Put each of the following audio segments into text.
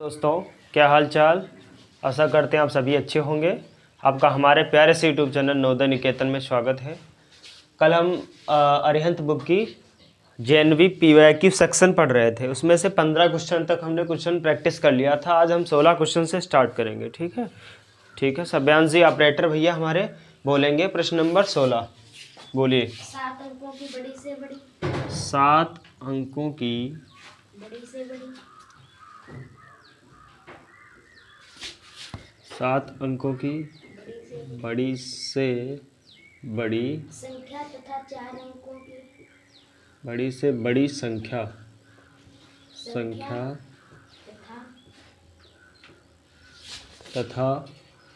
दोस्तों, क्या हाल चाल। आशा करते हैं आप सभी अच्छे होंगे। आपका हमारे प्यारे से यूट्यूब चैनल नवोदय निकेतन में स्वागत है। कल हम अरिहंत बुक की जेएनवी पीवाईक्यू सेक्शन पढ़ रहे थे। उसमें से 15 क्वेश्चन तक हमने क्वेश्चन प्रैक्टिस कर लिया था। आज हम 16 क्वेश्चन से स्टार्ट करेंगे। ठीक है, ठीक है। सब्यांश जी ऑपरेटर भैया हमारे बोलेंगे प्रश्न नंबर 16। बोलिए। 7 अंकों की बड़ी से बड़ी 7 अंकों की बड़ी से बड़ी 7 अंकों की बड़ी से बड़ी से बड़ी संख्या तथा 4 अंकों की बड़ी से बड़ी संख्या तथा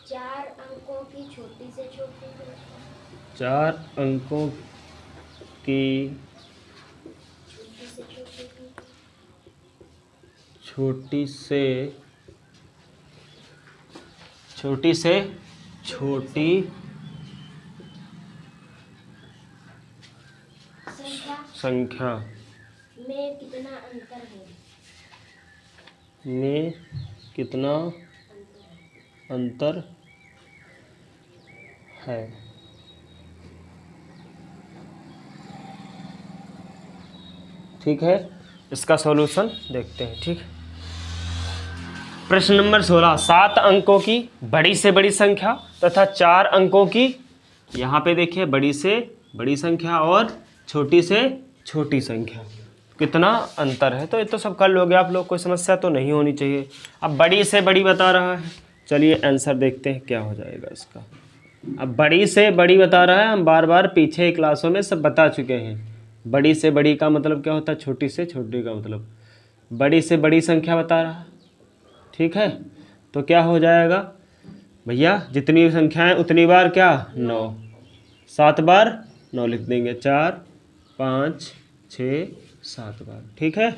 4 अंकों की छोटी से छोटी 4 अंकों की छोटी से छोटी संख्या में कितना अंतर है। में कितना अंतर है। ठीक है, इसका सॉल्यूशन देखते हैं। ठीक, प्रश्न नंबर 16। 7 अंकों की बड़ी से बड़ी संख्या तथा 4 अंकों की, यहाँ पे देखिए, बड़ी से बड़ी संख्या और छोटी से छोटी संख्या, कितना अंतर है। तो ये तो सब कर लोगे आप लोग, कोई समस्या तो नहीं होनी चाहिए। अब बड़ी से बड़ी बता रहा है, चलिए आंसर देखते हैं क्या हो जाएगा इसका। अब बड़ी से बड़ी बता रहा है, हम बार बार पीछे क्लासों में सब बता चुके हैं। बड़ी से बड़ी का मतलब क्या होता है, छोटी से छोटी का मतलब। बड़ी से बड़ी संख्या बता रहा है, ठीक है। तो क्या हो जाएगा भैया, जितनी संख्याएं उतनी बार क्या, 9। 7 बार 9 लिख देंगे, 4 5 6 7 बार। ठीक है।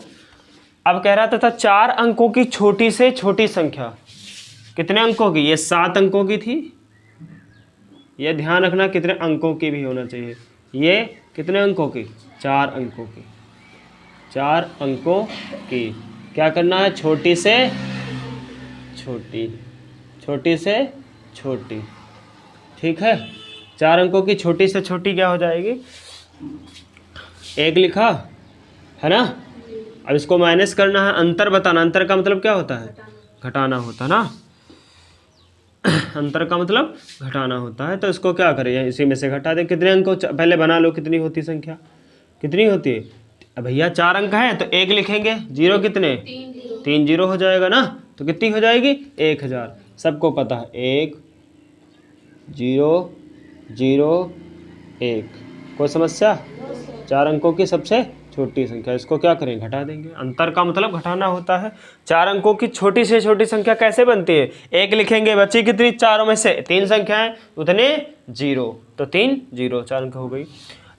अब कह रहा था 4 अंकों की छोटी से छोटी संख्या, कितने अंकों की, ये 7 अंकों की थी। ये ध्यान रखना कितने अंकों की भी होना चाहिए। ये कितने अंकों की, 4 अंकों की। 4 अंकों की क्या करना है, छोटी से छोटी, छोटी से छोटी। ठीक है, 4 अंकों की छोटी से छोटी क्या हो जाएगी, 1 लिखा है ना। अब इसको माइनस करना है, अंतर बताना। अंतर का मतलब क्या होता है, घटाना होता है ना। अंतर का मतलब घटाना होता है। तो इसको क्या करें, इसी में से घटा दें। कितने अंकों, पहले बना लो कितनी होती संख्या, कितनी होती है। अब भैया 4 अंक है तो 1 लिखेंगे, 0 कितने, 3 0 हो जाएगा ना। तो कितनी हो जाएगी, 1000। सबको पता है 1 0 0 1। कोई समस्या। 4 अंकों की सबसे छोटी संख्या, इसको क्या करें, घटा देंगे। अंतर का मतलब घटाना होता है। 4 अंकों की छोटी से छोटी संख्या कैसे बनती है, 1 लिखेंगे, बची कितनी, चारों में से 3 संख्याएं, उतने 0, तो 3 0, 4 अंक हो गई।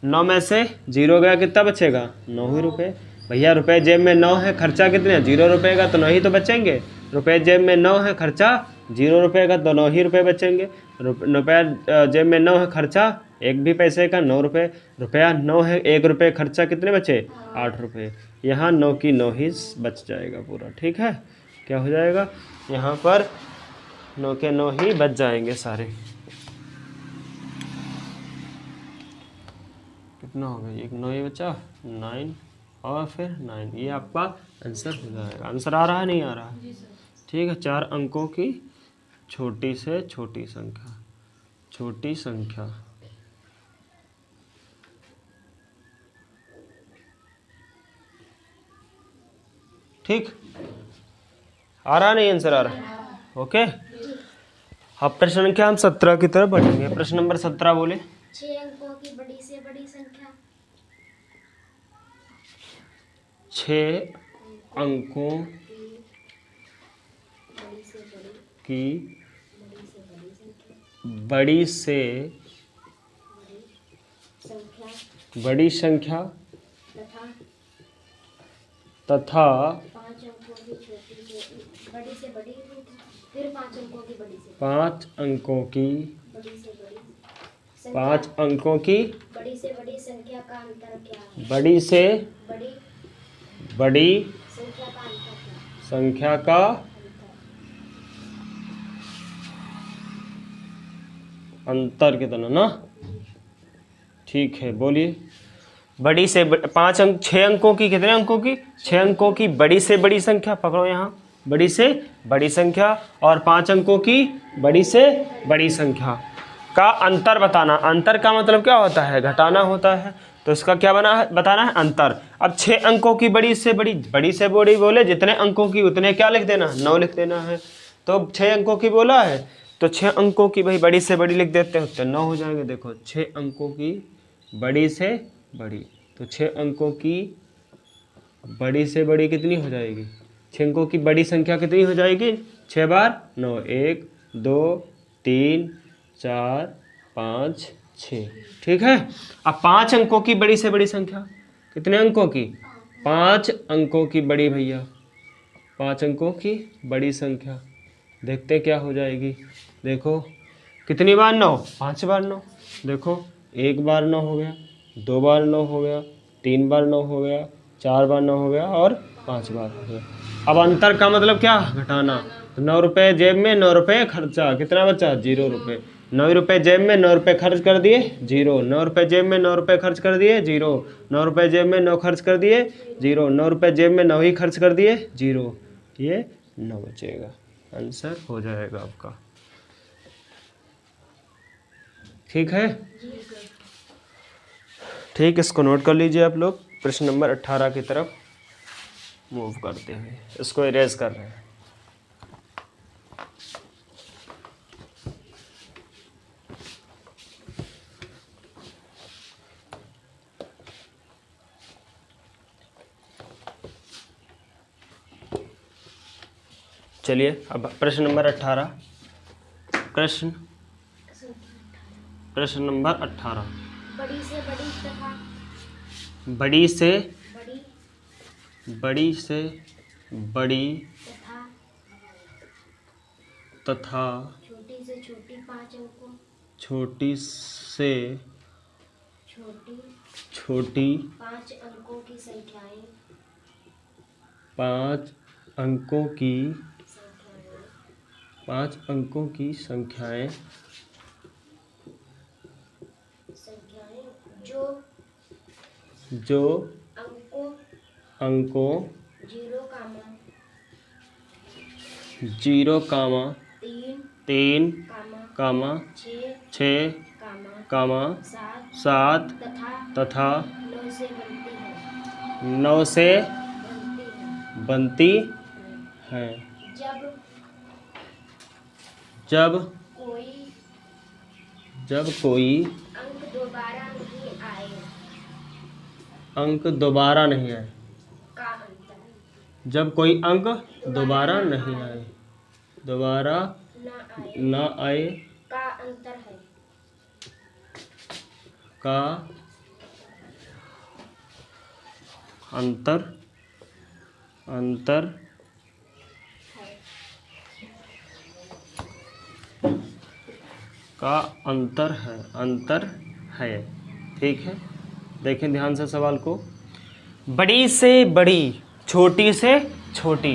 9 में से 0 गया, कितना बचेगा, 9 ही रुपये। भैया रुपए जेब में 9 है, खर्चा कितने, 0 रुपये का, तो 9 ही तो बचेंगे। रुपए जेब में 9 है, खर्चा 0 रुपये का, तो 9 ही रुपये बचेंगे। रुपया जेब में 9 है, खर्चा 1 भी पैसे का, 9 रुपये। रुपया 9 है, 1 रुपये खर्चा, कितने बचे, 8 रुपये। यहाँ 9 की 9 ही बच जाएगा पूरा। ठीक है, क्या हो जाएगा, यहाँ पर 9 के 9 ही बच जाएंगे सारे। कितना हो गया, एक 9 ही बचा, 9 और फिर 9। ये आपका आंसर हो जाएगा। आंसर आ रहा है, नहीं आ रहा है। ठीक है, 4 अंकों की छोटी से छोटी संख्या, छोटी संख्या। ठीक, आ रहा नहीं, आंसर आ रहा है। ओके, अब प्रश्न संख्या हम 17 की तरफ बढ़ेंगे। प्रश्न नंबर 17 बोले। 6 अंकों की बड़ी से बड़ी संख्या 6 अंकों की बड़ी से बड़ी संख्या तथा 5 अंकों की छोटी से बड़ी से बड़ी, फिर 5 अंकों की बड़ी से 5 अंकों की बड़ी से बड़ी 5 अंकों की बड़ी से बड़ी संख्या का अंतर क्या है। बड़ी से बड़ी बड़ी संख्या का अंतर क्या है। संख्या का अंतर कितना ना, ठीक है बोलिए। बड़ी से 5 अंक 6 अंकों की, कितने अंकों की, 6 अंकों की बड़ी से बड़ी संख्या, पकड़ो यहाँ, बड़ी से बड़ी संख्या और 5 अंकों की बड़ी से बड़ी संख्या का अंतर बताना। अंतर का मतलब क्या होता है, घटाना होता है, तो इसका क्या बताना है, अंतर। अब 6 अंकों की बड़ी से बड़ी बोले जितने अंकों की उतने क्या लिख देना, 9 लिख देना है। तो 6 अंकों की बोला है तो 6 अंकों की भाई बड़ी से बड़ी लिख देते हैं तो 9 हो जाएंगे। देखो 6 अंकों की बड़ी से बड़ी, तो 6 अंकों की बड़ी से बड़ी कितनी हो जाएगी, 6 अंकों की बड़ी संख्या कितनी हो जाएगी, 6 बार 9, 1 2 3 4 5 6, ठीक है। अब 5 अंकों की बड़ी से बड़ी संख्या, कितने अंकों की, 5 अंकों की बड़ी भैया, 5 अंकों की बड़ी संख्या, देखते क्या हो जाएगी। देखो कितनी बार 9, 5 बार 9, देखो 1 बार 9 हो गया, 2 बार 9 हो गया, 3 बार 9 हो गया, 4 बार 9 हो गया और 5 बार हो गया। अब अंतर का मतलब क्या, घटाना। तो 9 रुपये जेब में 9 रुपये खर्चा, कितना बचा, 0 रुपये। 9 रुपये जेब में 9 रुपये खर्च कर दिए, 0। 9 रुपये जेब में 9 रुपये खर्च कर दिए, 0। 9 रुपये जेब में 9 खर्च कर दिए, 0। 9 रुपये जेब में 9 ही खर्च कर दिए, 0। ये 9 बचेगा, आंसर हो जाएगा आपका, ठीक है। ठीक, इसको नोट कर लीजिए आप लोग। प्रश्न नंबर 18 की तरफ मूव करते हैं, इसको इरेज कर रहे हैं। चलिए अब प्रश्न नंबर 18, प्रश्न नंबर 18, बड़ी से बड़ी तथा बड़ी से बड़ी बड़ी से बड़ी तथा तथा छोटी से छोटी 5 अंकों छोटी से छोटी 5 अंकों की संख्याएं 5 अंकों की 5 अंकों की संख्याएं जो अंकों 0, 3, 6, 7 तथा 9 से बनती हैं। जब कोई अंक दोबारा नहीं आए, जब कोई अंक दोबारा नहीं आए, दोबारा ना आए का अंतर है, का अंतर का अंतर है, ठीक है। देखें ध्यान से सवाल को, बड़ी से बड़ी छोटी से छोटी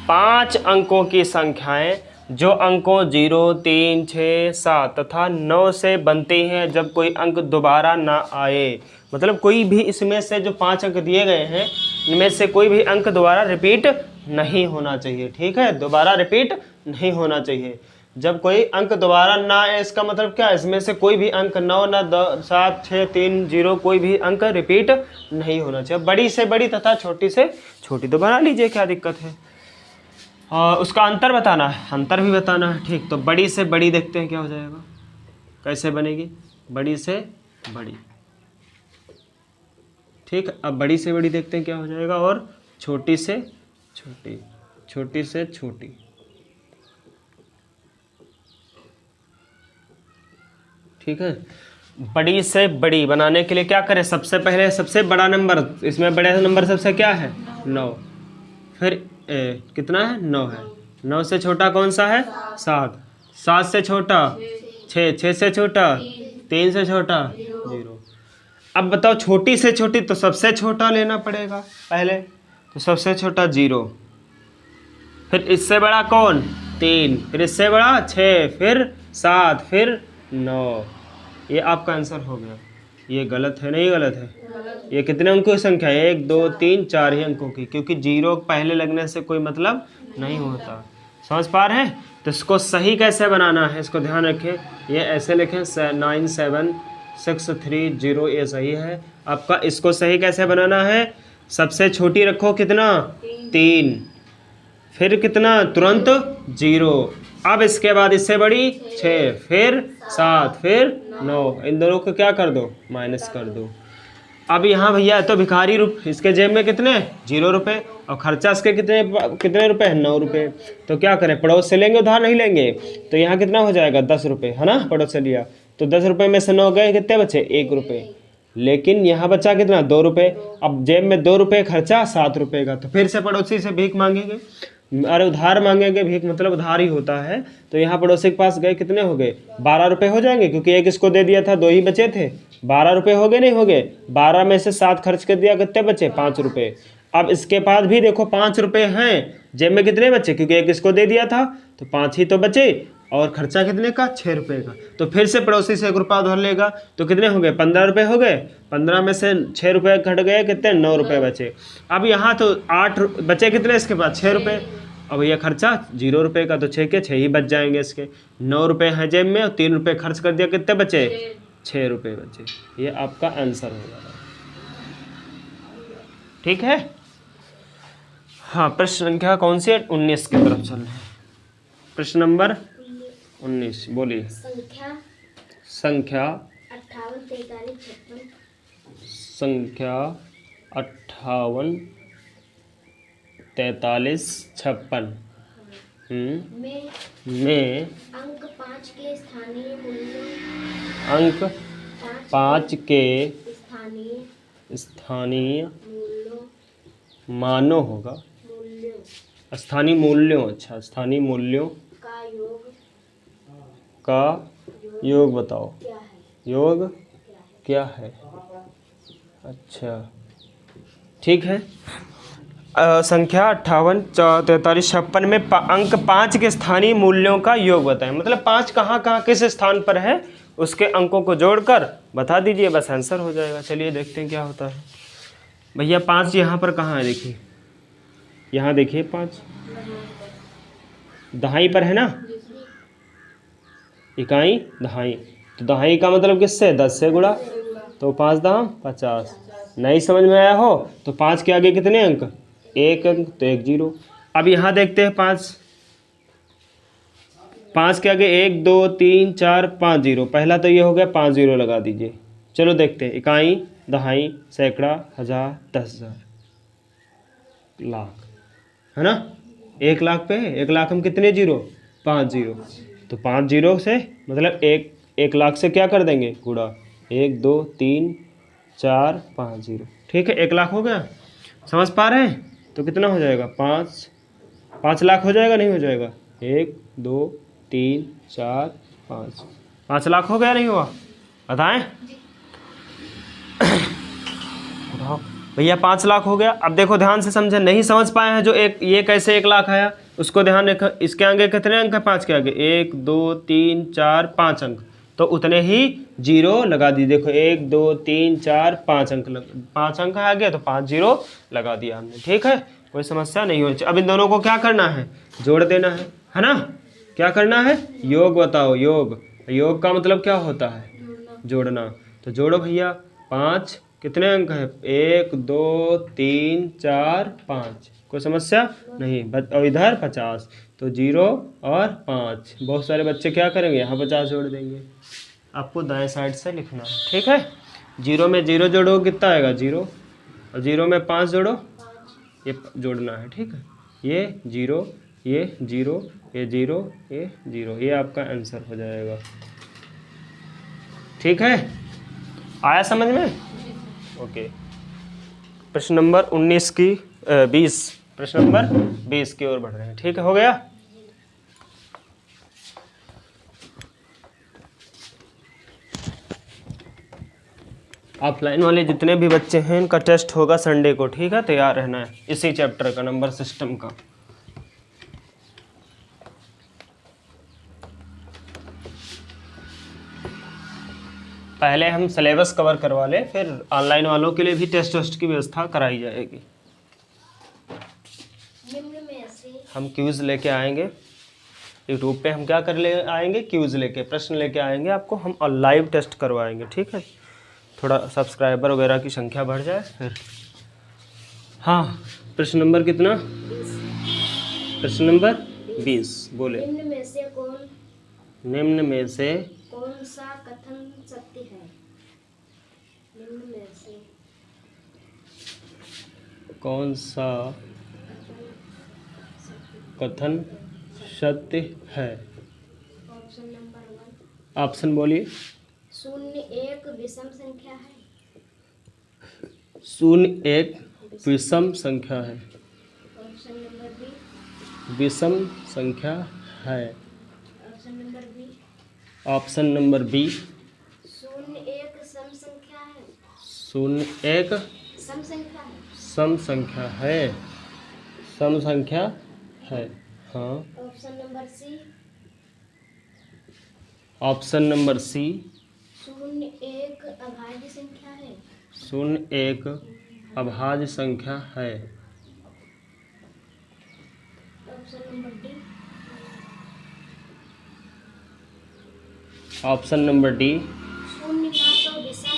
5 अंकों की संख्याएं जो अंकों 0, 3, 6, 7 तथा 9 से बनती हैं जब कोई अंक दोबारा ना आए। मतलब कोई भी इसमें से जो 5 अंक दिए गए हैं इनमें से कोई भी अंक दोबारा रिपीट नहीं होना चाहिए, ठीक है, दोबारा रिपीट नहीं होना चाहिए। जब कोई अंक दोबारा ना आए इसका मतलब क्या, इसमें से कोई भी अंक 9, ना 7, 6, 3, 0 कोई भी अंक रिपीट नहीं होना चाहिए। बड़ी से बड़ी तथा छोटी से छोटी तो बना लीजिए, क्या दिक्कत है। और उसका अंतर बताना है, अंतर भी बताना है, ठीक। तो बड़ी से बड़ी देखते हैं क्या हो जाएगा, कैसे बनेगी, बड़ी से बड़ी, ठीक। अब बड़ी से बड़ी देखते हैं क्या हो जाएगा, और छोटी से छोटी, छोटी से छोटी, ठीक है। बड़ी से बड़ी बनाने के लिए क्या करें, सबसे पहले सबसे बड़ा नंबर, इसमें बड़ा नंबर सबसे क्या है, 9, फिर कितना है, 9 है। 9 से छोटा कौन सा है, 7, 7 से छोटा 6, 6 से छोटा 3 से छोटा 0। अब बताओ छोटी से छोटी, तो सबसे छोटा लेना पड़ेगा पहले, तो सबसे छोटा 0, फिर इससे बड़ा कौन, 3, फिर इससे बड़ा 6, फिर 7, फिर 9। ये आपका आंसर हो गया। ये गलत है, नहीं गलत है? ये कितने अंकों की संख्या है? 1 2 3 4 ही अंकों की, क्योंकि जीरो पहले लगने से कोई मतलब नहीं होता। समझ पा रहे हैं? तो इसको सही कैसे बनाना है इसको ध्यान रखें। ये ऐसे लिखें 97630, ये सही है आपका। इसको सही कैसे बनाना है? सबसे छोटी रखो कितना? 3, फिर कितना? तुरंत 0। अब इसके बाद इससे बड़ी 6, फिर 7, फिर 9। इन दोनों को क्या कर दो? माइनस कर दो। अब यहाँ भैया तो भिखारी इसके जेब में कितने? 0 रुपये, और खर्चा इसके कितने रुपए है? 9 रुपये। तो क्या करें? पड़ोस से लेंगे, उधार नहीं लेंगे। तो यहाँ कितना हो जाएगा? 10 रुपये, है ना? पड़ोस से लिया तो 10 रुपये में से 9 गए, कितने बचे? 1 रुपये। लेकिन यहाँ बचा कितना? 2 रुपये। अब जेब में 2 रुपये खर्चा 7 रुपये का, तो फिर से पड़ोसी से भीख मांगेंगे। अरे उधार मांगेंगे, भीख मतलब उधार ही होता है। तो यहाँ पड़ोसी के पास गए, कितने हो गए? 12 रुपये हो जाएंगे, क्योंकि एक इसको दे दिया था, 2 ही बचे थे। 12 रुपये हो गए, नहीं हो गए? 12 में से 7 खर्च कर दिया, कितने बचे? 5 रुपये। अब इसके पास भी देखो 5 रुपये हैं, जेब में कितने बचे? क्योंकि एक इसको दे दिया था तो 5 ही तो बचे, और खर्चा कितने का? 6 रुपये का। तो फिर से पड़ोसी से 1 रुपया उधार लेगा, तो कितने हो गए? 15 रुपये हो गए। 15 में से 6 रुपये घट गए, कितने? 9 रुपये बचे। अब यहाँ तो 8 बचे, कितने इसके पास? 6 रुपये। अब ये खर्चा 0 रुपये का, तो 6 के 6 ही बच जाएंगे इसके। 9 रुपये हैं जेब में और 3 रुपये खर्च कर दिया, कितने बचे? 6 रुपये बचे। ये आपका आंसर होगा। ठीक है? हाँ, प्रश्न संख्या कौन सी है? 19 की तरफ चल रहे हैं। प्रश्न नंबर 19 बोलिए। संख्या 58 43 56 में अंक 5 के स्थानीय मूल्यों अंक 5 के स्थानीय मूल्यों मानों होगा, स्थानीय मूल्यों, अच्छा, स्थानीय मूल्यों का योग बताओ। क्या है? योग क्या है? अच्छा, ठीक है। संख्या 58 43 56 में अंक 5 के स्थानीय मूल्यों का योग बताएं। मतलब 5 कहाँ कहाँ किस स्थान पर है, उसके अंकों को जोड़कर बता दीजिए, बस आंसर हो जाएगा। चलिए देखते हैं क्या होता है। भैया 5 यहाँ पर कहाँ है? देखिए, यहाँ देखिए 5 दहाई पर है ना, इकाई दहाई। तो दहाई का मतलब किससे? 10 से गुणा, तो 5 दाम 50। नहीं समझ में आया हो तो 5 के आगे कितने अंक? 1 अंक, तो 1 0। अब यहाँ देखते हैं 5 के आगे 1 2 3 4 5 0। पहला तो ये हो गया, 5 0 लगा दीजिए। चलो देखते हैं, इकाई दहाई सैकड़ा हज़ार 10,000 लाख, है ना? 1 लाख पे 1 लाख हम कितने 0? 5 0। तो 5 0 से मतलब 1 लाख से क्या कर देंगे? गुणा। 1 2 3 4 5 0। ठीक है, 1 लाख हो गया। समझ पा रहे हैं? तो कितना हो जाएगा? 5 लाख हो जाएगा, नहीं हो जाएगा? 1 2 3 4 5 लाख हो गया, नहीं हुआ? बताएं भैया 5 लाख हो गया। अब देखो ध्यान से समझे, नहीं समझ पाए हैं जो ये कैसे 1 लाख आया, उसको ध्यान रखो। इसके आगे कितने अंक है? 5 के आगे 1 2 3 4 5 अंक, तो उतने ही 0 लगा दी। देखो 1 2 3 4 5 अंक 5 अंक आ गया, तो 5 0 लगा दिया हमने। ठीक है, कोई समस्या नहीं होनी चाहिए। अब इन दोनों को क्या करना है? जोड़ देना है ना? क्या करना है? योग बताओ। योग का मतलब क्या होता है? जोड़ना। तो जोड़ो भैया। 5 कितने अंक है? 1 2 3 4 5। कोई समस्या नहीं। और इधर 50, तो 0 और 5। बहुत सारे बच्चे क्या करेंगे? यहाँ 50 जोड़ देंगे। आपको दाएं साइड से लिखना है, ठीक है? 0 में 0 जोड़ो, कितना आएगा? 0। और 0 में 5 जोड़ो, ये जोड़ना है, ठीक है? ये 0, ये 0, ये 0, ये 0। ये आपका आंसर हो जाएगा। ठीक है, आया समझ में? ओके। प्रश्न नंबर 19 की 20 प्रश्न नंबर 20 की ओर बढ़ रहे हैं। ठीक है, हो गया? ऑफलाइन वाले जितने भी बच्चे हैं, इनका टेस्ट होगा संडे को। ठीक है, तैयार रहना है इसी चैप्टर का, नंबर सिस्टम का। पहले हम सिलेबस कवर करवा लें, फिर ऑनलाइन वालों के लिए भी टेस्ट वेस्ट की व्यवस्था कराई जाएगी। निम्न में से हम क्यूज़ लेके आएंगे यूट्यूब पे, हम क्या कर ले आएंगे, क्यूज़ लेके, प्रश्न लेके आएंगे आपको, हम और लाइव टेस्ट करवाएंगे, ठीक है। थोड़ा सब्सक्राइबर वगैरह की संख्या बढ़ जाए फिर। हाँ, प्रश्न नंबर कितना? 20। प्रश्न नंबर 20 बोले। निम्न में से निम्न में से कौन सा कथन सत्य है? निम्न में से कौन सा कथन सत्य है? ऑप्शन नंबर 1, ऑप्शन बोलिए। 0 एक विषम संख्या है। 0 एक विषम संख्या है। ऑप्शन नंबर बी, विषम संख्या है। Option number B, option number B, 0 एक सम संख्या है। 0 एक सम संख्या है। सम संख्या है। सम संख्या है, हाँ। Option number C, option number C, 0 एक अभाज्य संख्या है। 0 एक अभाज्य संख्या है। Option number D, option number D, 0 ना तो विषम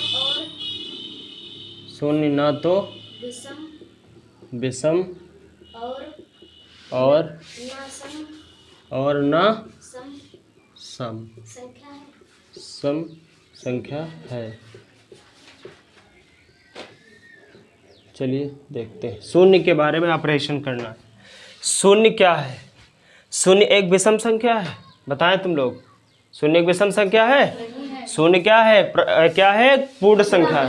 शून्य ना तो विषम और और ना सम और ना सम सम संख्या है। सम संख्या है। चलिए देखते हैं शून्य के बारे में ऑपरेशन करना है। शून्य क्या है? शून्य एक विषम संख्या है, बताएं तुम लोग। शून्य एक विषम संख्या है? शून्य क्या है? क्या है? पूर्ण संख्या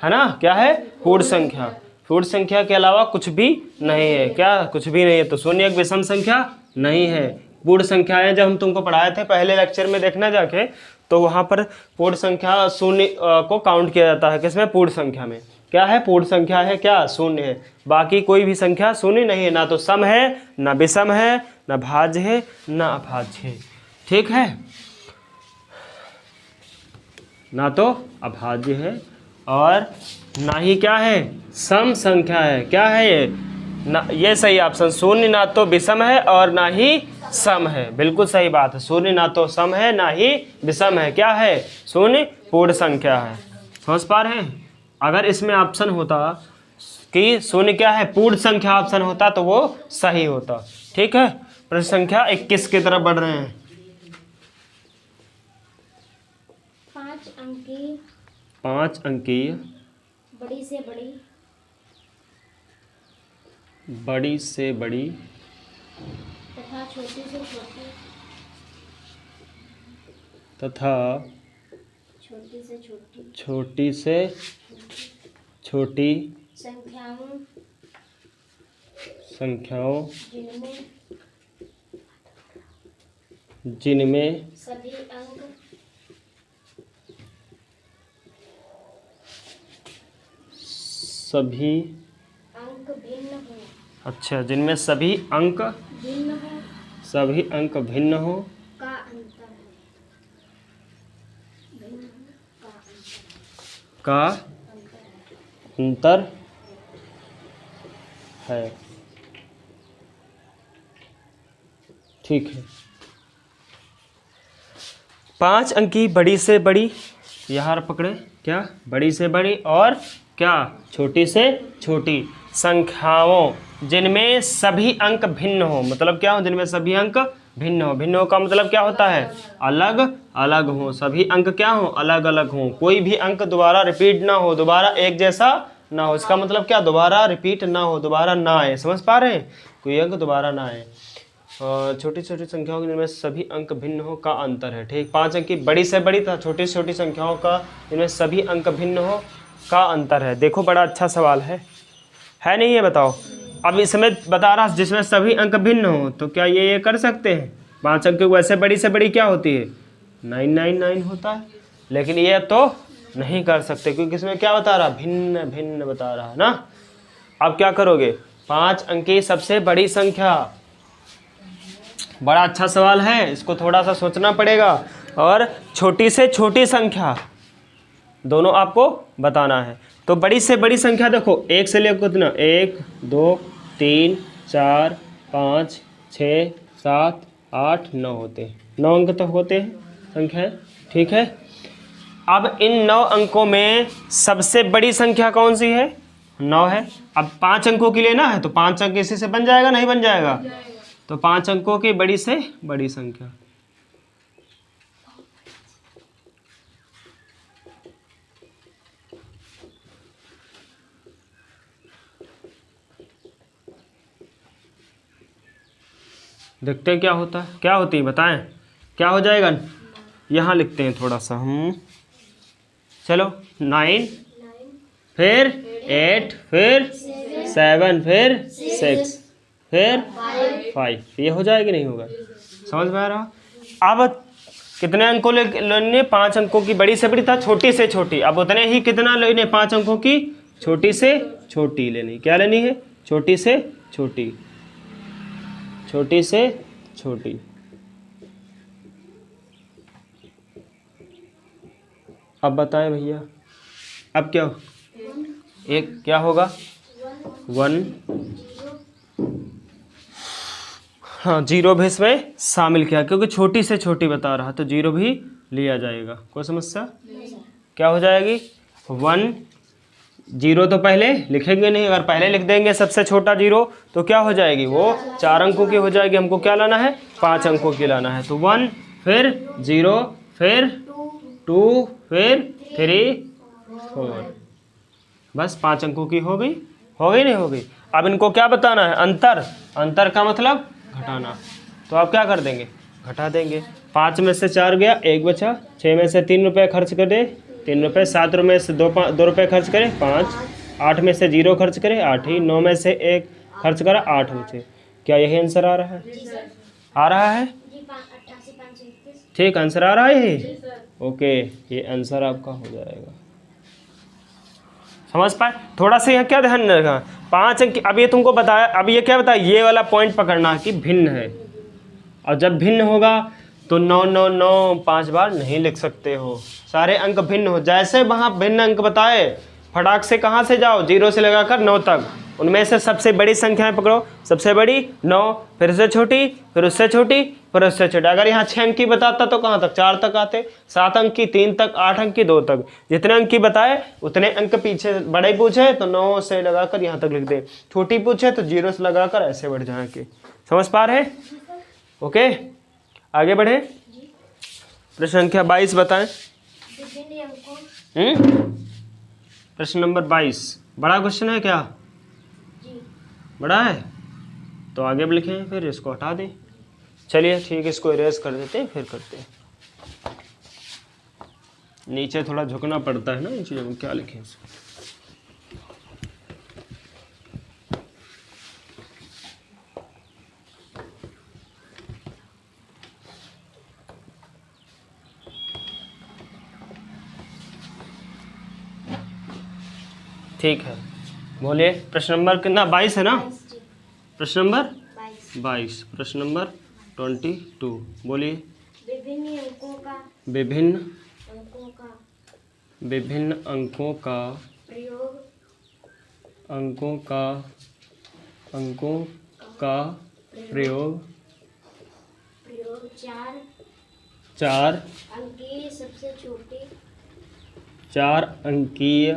है ना? क्या है? पूर्ण संख्या। पूर्ण संख्या के अलावा कुछ भी नहीं है। क्या? कुछ भी नहीं है। तो शून्य एक विषम संख्या नहीं है। पूर्ण संख्याएं जब हम तुमको पढ़ाए थे पहले लेक्चर में, देखना जाके, तो वहाँ पर पूर्ण संख्या शून्य को काउंट किया जाता है। किसमें? पूर्ण संख्या में। क्या है? पूर्ण संख्या है क्या? शून्य है। बाकी कोई भी संख्या शून्य नहीं है। ना तो सम है, ना विषम है, ना भाज्य है, ना अभाज्य है। ठीक है, ना तो अभाज्य है और ना ही क्या है? सम संख्या है। क्या है ये? ना, ये सही ऑप्शन। शून्य ना तो विषम है और ना ही सम है। बिल्कुल सही बात है। शून्य ना तो सम है ना ही विषम है। क्या है? शून्य पूर्ण संख्या है। समझ पा रहे हैं? अगर इसमें ऑप्शन होता कि शून्य क्या है? पूर्ण संख्या ऑप्शन होता तो वो सही होता। ठीक है, प्रश्न संख्या 21 की तरफ बढ़ रहे हैं। 5 अंकीय 5 अंकीय बड़ी से बड़ी बड़ी से बड़ी तथा छोटी से छोटी तथा छोटी से छोटी छोटी से छोटी संख्याओं जिनमें सभी अंक भिन्न हो। अच्छा, जिनमें सभी अंक भिन्न भिन्न हो का अंतर है। भिन्न हो का अंतर है। ठीक है। 5 अंकी बड़ी से बड़ी, यहाँ पकड़े, क्या? बड़ी से बड़ी और क्या? छोटी से छोटी संख्याओं जिनमें सभी अंक भिन्न हो। मतलब क्या हो? जिनमें सभी अंक भिन्न हो। भिन्न हो का मतलब क्या होता है? अलग अलग हो। सभी अंक क्या हो? अलग अलग हो। कोई भी अंक दोबारा रिपीट ना हो, दोबारा एक जैसा ना हो। इसका मतलब क्या? दोबारा रिपीट ना हो, दोबारा ना आए। समझ पा रहे हैं? कोई अंक दोबारा ना आए। छोटी छोटी संख्याओं जिनमें सभी अंक भिन्न हो का अंतर है। ठीक, 5 अंकी बड़ी से बड़ी तथा छोटी से छोटी संख्याओं का जिनमें सभी अंक भिन्न हो का अंतर है। देखो, बड़ा अच्छा सवाल है नहीं? ये बताओ। अब इसमें बता रहा जिसमें सभी अंक भिन्न हो, तो क्या ये कर सकते हैं? 5 अंक वैसे बड़ी से बड़ी क्या होती है? 999 होता है। लेकिन ये तो नहीं कर सकते क्योंकि इसमें क्या बता रहा? भिन्न भिन्न बता रहा है ना। अब क्या करोगे? 5 अंकी सबसे बड़ी संख्या। बड़ा अच्छा सवाल है, इसको थोड़ा सा सोचना पड़ेगा। और छोटी से छोटी संख्या, दोनों आपको बताना है। तो बड़ी से बड़ी संख्या देखो, 1 से लेकर कितना, 1 2 3 4 5 6 7 8 9 होते हैं, 9 अंक तक होते हैं संख्याएं। ठीक है, अब इन 9 अंकों में सबसे बड़ी संख्या कौन सी है, 9 है। अब 5 अंकों की लेना है तो 5 अंक इसी से बन जाएगा, नहीं बन जाएगा? तो 5 अंकों की बड़ी से बड़ी संख्या। देखते हैं क्या होता है, क्या होती है बताएं, क्या हो जाएगा? यहाँ लिखते हैं थोड़ा सा हम, चलो 9, फिर 8, फिर 7, फिर 6, फिर 5, ये हो जाएगा नहीं होगा? समझ में आ रहा? अब कितने अंकों लेने, 5 अंकों की बड़ी से बड़ी था छोटी से छोटी, अब उतने ही कितना लेने, 5 अंकों की छोटी से छोटी लेनी। क्या लेनी है? छोटी से छोटी, छोटी से छोटी। अब बताएं भैया, अब क्या हो? एक क्या होगा, 1, हाँ 0 भी इसमें शामिल किया क्योंकि छोटी से छोटी बता रहा, तो 0 भी लिया जाएगा, कोई समस्या? क्या हो जाएगी? 1, 0 तो पहले लिखेंगे नहीं, अगर पहले लिख देंगे सबसे छोटा 0 तो क्या हो जाएगी, वो 4 अंकों की हो जाएगी। हमको क्या लाना है, 5 अंकों की लाना है। तो 1, फिर 0, फिर 2, फिर 3, 4, बस 5 अंकों की हो गई, हो गई नहीं हो गई? अब इनको क्या बताना है, अंतर। अंतर का मतलब घटाना, तो आप क्या कर देंगे, घटा देंगे। 5 में से 4 गया, 1 बचा। 6 में से 3 रुपये खर्च कर दे, 3 रुपये। 7 रुपये से 2 रुपये खर्च करें, 5। 8 में से 0 खर्च करें, 8 ही। 9 में से 1 खर्च करा, 8 बचे। क्या यही आंसर आ रहा है? आ रहा है? ठीक, आंसर आ रहा है यही? ओके, ये आंसर आपका हो जाएगा। समझ पाए? थोड़ा सा यहाँ क्या ध्यान रखना, 5 अंक। अब ये तुमको बताया, अब ये क्या बताया, ये वाला पॉइंट पकड़ना कि भिन्न है, और जब भिन्न होगा तो 9 9 9 5 बार नहीं लिख सकते हो, सारे अंक भिन्न हो। जैसे वहाँ भिन्न अंक बताए, फटाक से कहाँ से जाओ, 0 से लगाकर 9 तक, उनमें से सबसे बड़ी संख्याएं पकड़ो। सबसे बड़ी 9, फिर उससे छोटी, फिर उससे छोटी, फिर उससे छोटी। अगर यहाँ 6 अंक की बताता तो कहाँ तक, 4 तक आते। 7 अंक की 3 तक, 8 अंक की 2 तक। जितने अंक की बताए उतने अंक पीछे, बड़े पूछे तो 9 से लगाकर यहाँ तक लिख दे, छोटी पूछे तो 0 से लगाकर ऐसे बढ़ जाए के। समझ पा रहे? ओके, आगे बढ़े। प्रश्न संख्या 22 बताएं। प्रश्न नंबर 22 बड़ा क्वेश्चन है क्या? बड़ा है तो आगे भी लिखें, फिर इसको हटा दें। चलिए ठीक है, इसको इरेज कर देते हैं, फिर करते हैं। नीचे थोड़ा झुकना पड़ता है ना इन चीज़ों में, क्या लिखें इसको। ठीक है, बोलिए। प्रश्न नंबर कितना? 22 है ना? प्रश्न नंबर 22। प्रश्न नंबर 22 बोलिए। विभिन्न अंकों का विभिन्न अंकों का विभिन्न अंकों का प्रयोग अंकों का प्रयोग प्रयोग 4 अंकीय सबसे छोटी 4 अंकीय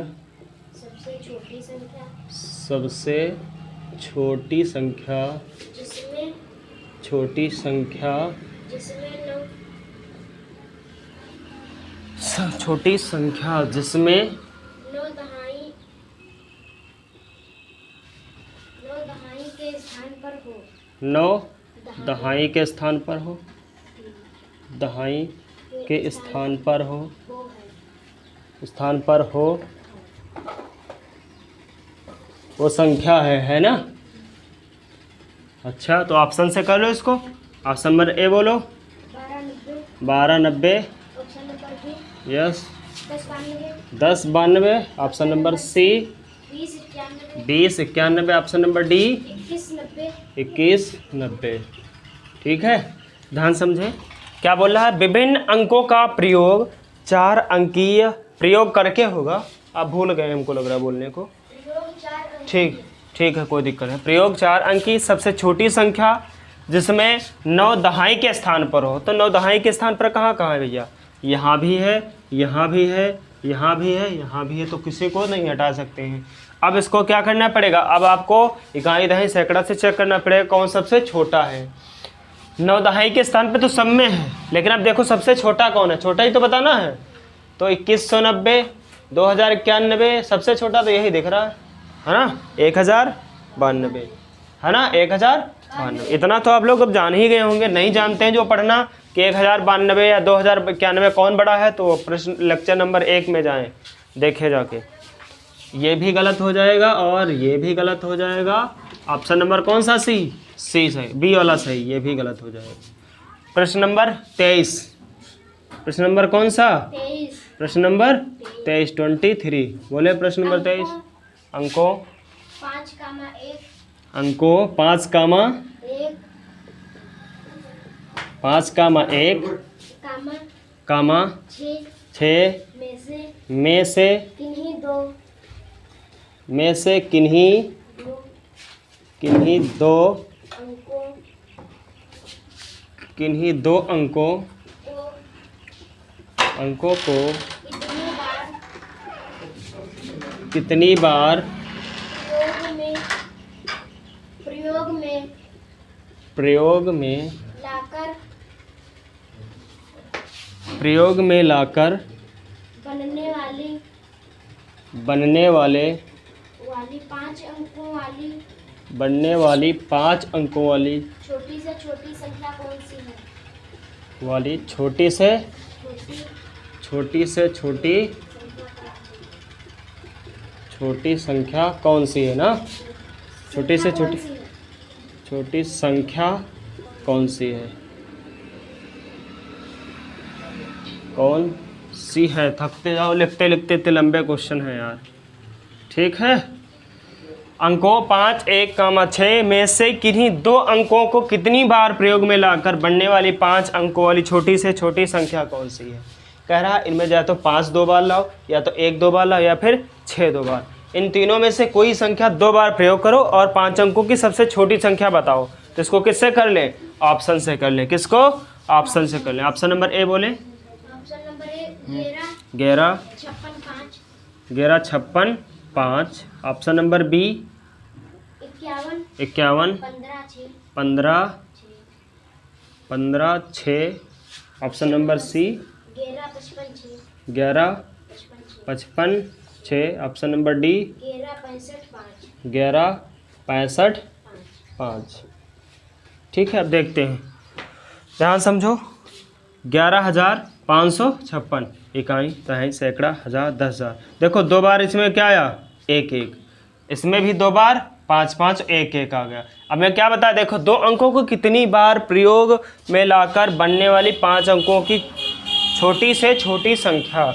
सबसे छोटी संख्या सबसे छोटी संख्या जिसमें छोटी संख्या जिसमें छोटी संख्या जिसमें 9 दहाई के स्थान पर हो 9 दहाई के स्थान पर हो, दहाई के स्थान पर हो, वो है स्थान पर हो, वो संख्या है ना? अच्छा, तो ऑप्शन से कर लो इसको। ऑप्शन नंबर ए बोलो। 1290। Option number B yes. 1092 1092। Option number C 2091 2091। Option number D 2190 2190। ठीक है, ध्यान समझे क्या बोल रहा है। विभिन्न अंकों का प्रयोग 4 अंकीय प्रयोग करके होगा, आप भूल गए हमको लग रहा है बोलने को। प्रयोग 4 अंक ठीक ठीक है, कोई दिक्कत नहीं। प्रयोग 4 अंक की सबसे छोटी संख्या जिसमें 9 दहाई के स्थान पर हो। तो 9 दहाई के स्थान पर कहाँ कहाँ है भैया? यहाँ भी है, यहाँ भी है, यहाँ भी है, यहाँ भी है, तो किसी को नहीं हटा सकते हैं। अब इसको क्या करना पड़ेगा? अब आपको इकाई दहाई सैकड़ा से चेक करना पड़ेगा कौन सबसे छोटा है। 9 दहाई के स्थान पे तो सब में है, लेकिन अब देखो सबसे छोटा कौन है, छोटा ही तो बताना है। तो 2190, 2091, सबसे छोटा तो यही दिख रहा है ना, 1092 है ना, 1092। इतना तो आप लोग अब जान ही गए होंगे। नहीं जानते हैं जो पढ़ना कि 1092 या 2091 कौन बड़ा है, तो प्रश्न लेक्चर नंबर 1 में जाएं, देखे जाके। ये भी गलत हो जाएगा और ये भी गलत हो जाएगा। ऑप्शन नंबर कौन सा? सी सही, बी वाला सही, ये भी गलत हो जाएगा। प्रश्न नंबर 23, प्रश्न नंबर कौन सा? 23 प्रश्न नंबर 23, 23 बोले। प्रश्न नंबर 23 अंकों 5,1 अंकों 5,1 कामा 6 में से किन्हीं दो अंकों को कितनी बार प्रयोग में लाकर बनने वाली 5 अंकों वाली छोटी से छोटी संख्या कौन सी है? छोटी संख्या कौन सी है ना? छोटी से कौन छोटी सी है? छोटी संख्या कौन सी है? कौन सी है? थकते जाओ लिखते लिखते, इतने लंबे क्वेश्चन है यार। ठीक है, अंकों 5, 1, 6 में से किन्हीं 2 अंकों को कितनी बार प्रयोग में लाकर बनने वाली 5 अंकों वाली छोटी से छोटी संख्या कौन सी है? कह रहा है इनमें या तो 5 2 बार लाओ, या तो 1 2 बार लाओ, या फिर 6 2 बार। इन तीनों में से कोई संख्या 2 बार प्रयोग करो और 5 अंकों की सबसे छोटी संख्या बताओ। तो इसको किससे कर लें? ऑप्शन से कर लें। किसको? ऑप्शन से कर लें। ऑप्शन नंबर ए बोले। Option number A 11 56 11 56 5। Option number B 51 15 6। Option number C 11 55 6। Option number D 11 65 5। ठीक है, अब देखते हैं, ध्यान समझो। 11,556 इकाई दहाई सैकड़ा हज़ार 10,000। देखो 2 बार इसमें क्या आया? 1 1। इसमें भी 2 बार 5 5 1 1 आ गया। अब मैं क्या बता, देखो 2 अंकों को कितनी बार प्रयोग में लाकर बनने वाली 5 अंकों की छोटी से छोटी संख्या।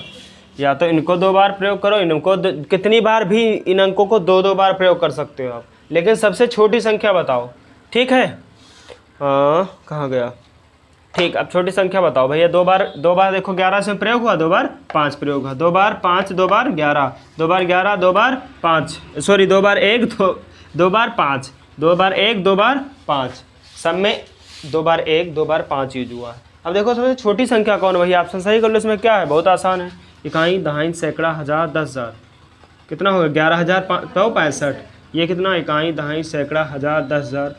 या तो इनको 2 बार प्रयोग करो, इनको कितनी बार भी इन अंकों को 2 2 बार प्रयोग कर सकते हो आप, लेकिन सबसे छोटी संख्या बताओ। ठीक है, कहाँ गया? ठीक, अब छोटी संख्या बताओ भैया। 2 बार देखो 11 से प्रयोग हुआ, 2 बार 5 प्रयोग हुआ, 2 बार 5 2 बार 11, 2 बार 11 2 बार 5, सॉरी 2 बार 1 2 बार 5, 2 बार 1 2 बार 5, सब में 2 बार 1 2 बार 5 यूज हुआ है। अब देखो सबसे छोटी संख्या कौन है भैया? ऑप्शन सही कर लो। इसमें क्या है? बहुत आसान है। इकाई दहाई सैकड़ा हज़ार 10,000 कितना होगा? 11,565। ये कितना? इकाई दहाई सैकड़ा हज़ार 10,000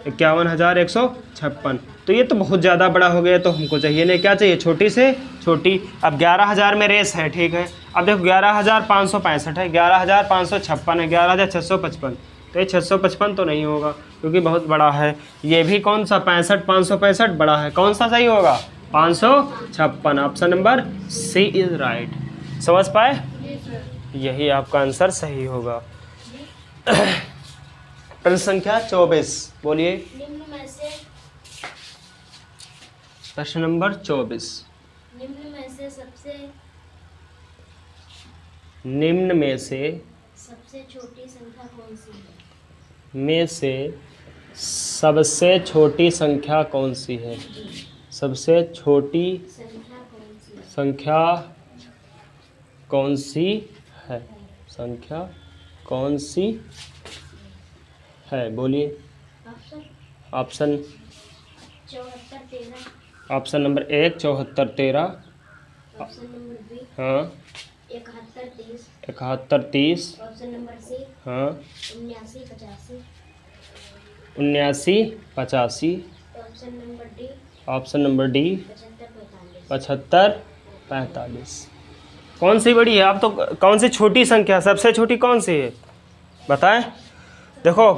51,156। तो ये तो बहुत ज़्यादा बड़ा हो गया, तो हमको चाहिए नहीं, क्या चाहिए? छोटी से छोटी। अब 11,000 में रेस है, ठीक है। अब देखो 11,565 है, 11,556 है, 11,655। तो ये 655 तो नहीं होगा क्योंकि बहुत बड़ा है। ये भी कौन सा? 565 बड़ा है। कौन सा सही होगा? 556। Option number C is right. समझ पाए? यही आपका आंसर सही होगा। प्रश्न संख्या 24 बोलिए। प्रश्न नंबर 24। निम्न में से सबसे छोटी संख्या कौन सी है? में से सबसे छोटी संख्या कौन सी है? सबसे छोटी संख्या कौन सी है? संख्या कौन सी है? बोलिए। Option option 74 13, option number 1 74 13, option number B हाँ 71 30, 71 30, ऑप्शन नंबर सी हाँ 79 85, 79 85, option number D option number D 75 45। 75 45। कौन सी बड़ी है? आप तो कौन सी छोटी संख्या, सबसे छोटी कौन सी है बताएं? देखो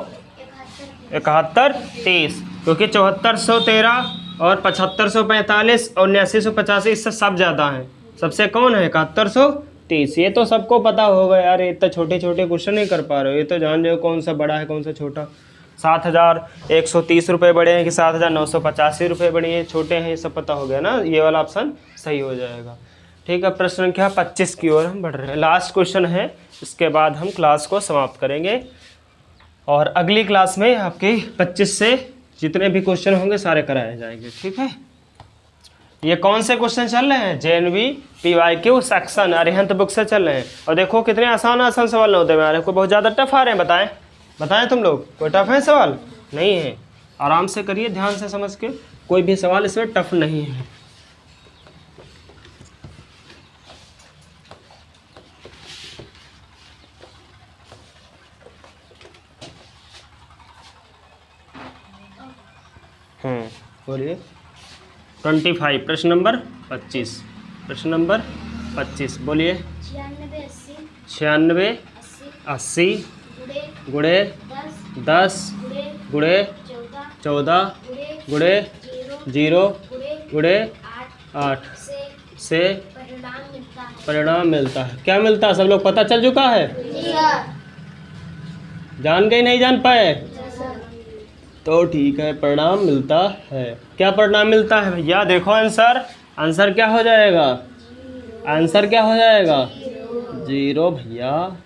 71 30, क्योंकि 7413 और 7545 और 7985 इससे सब ज़्यादा हैं। सबसे कौन है? 7130। ये तो सबको पता होगा यार, ये इतना छोटे छोटे क्वेश्चन नहीं कर पा रहे हो, ये तो जान रहे हो कौन सा बड़ा है कौन सा छोटा। 7130 रुपये बड़े हैं कि 7985 रुपये बड़े हैं, छोटे हैं, ये सब पता हो गया ना। ये वाला ऑप्शन सही हो जाएगा। ठीक है, प्रश्न संख्या 25 की ओर हम बढ़ रहे हैं। लास्ट क्वेश्चन है, इसके बाद हम क्लास को समाप्त करेंगे और अगली क्लास में आपके 25 से जितने भी क्वेश्चन होंगे सारे कराए जाएंगे। ठीक है, ये कौन से क्वेश्चन चल रहे हैं? JNV PYQ section Arihant book से चल रहे हैं। और देखो कितने आसान आसान सवाल होते हैं आ रहे हैं, कोई बहुत ज़्यादा टफ आ रहे हैं? बताएं तुम लोग, कोई टफ है सवाल? नहीं है, आराम से करिए, ध्यान से समझ के, कोई भी सवाल इसमें टफ नहीं है। बोलिए। 25 प्रश्न नंबर 25, प्रश्न नंबर 25 बोलिए। 96 80 गुणे 10 गुणे 14 गुणे 0 गुणे 8 से परिणाम मिलता है। क्या मिलता है? सब लोग पता चल चुका है? जान गए नहीं जान पाए? तो ठीक है, परिणाम मिलता है। क्या परिणाम मिलता है भैया? देखो आंसर क्या हो जाएगा? आंसर क्या हो जाएगा? 0 भैया।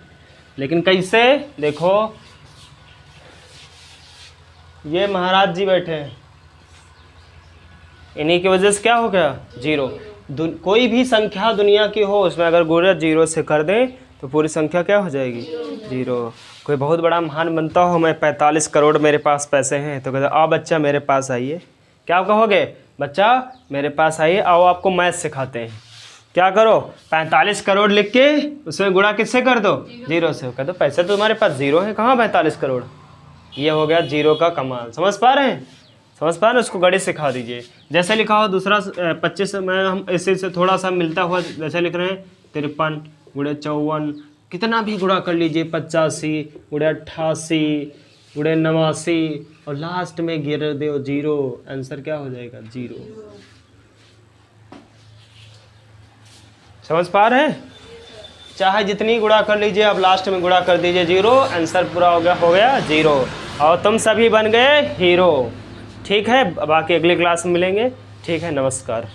लेकिन कैसे? देखो ये महाराज जी बैठे हैं, इन्हीं की वजह से क्या हो गया? 0। कोई भी संख्या दुनिया की हो, उसमें अगर गुणा 0 से कर दें तो पूरी संख्या क्या हो जाएगी? 0। कोई बहुत बड़ा महान बनता हो, मैं 45 करोड़ मेरे पास पैसे हैं, तो कहते आओ बच्चा मेरे पास आइए। क्या कहोगे? बच्चा मेरे पास आइए, आओ आपको मैथ सिखाते हैं। क्या करो? 45 करोड़ लिख के उसमें गुणा किससे कर दो? 0 से। कह दो पैसे तो तुम्हारे पास 0 है, कहाँ 45 करोड़? ये हो गया 0 का कमाल। समझ पा रहे हैं? समझ पा रहे हैं? उसको गणित सिखा दीजिए। जैसे लिखा हो दूसरा 25 में, हम इसी से थोड़ा सा मिलता हुआ जैसे लिख रहे हैं 53 गुणे 54, कितना भी गुणा कर लीजिए, 85 गुणे 88 गुणे 89 और लास्ट में गिर दो 0। आंसर क्या हो जाएगा? 0। समझ पा रहे हैं? चाहे जितनी गुणा कर लीजिए, अब लास्ट में गुणा कर दीजिए 0, आंसर पूरा हो गया 0 और तुम सभी बन गए हीरो। ठीक है, बाकी अगली क्लास में मिलेंगे। ठीक है, नमस्कार।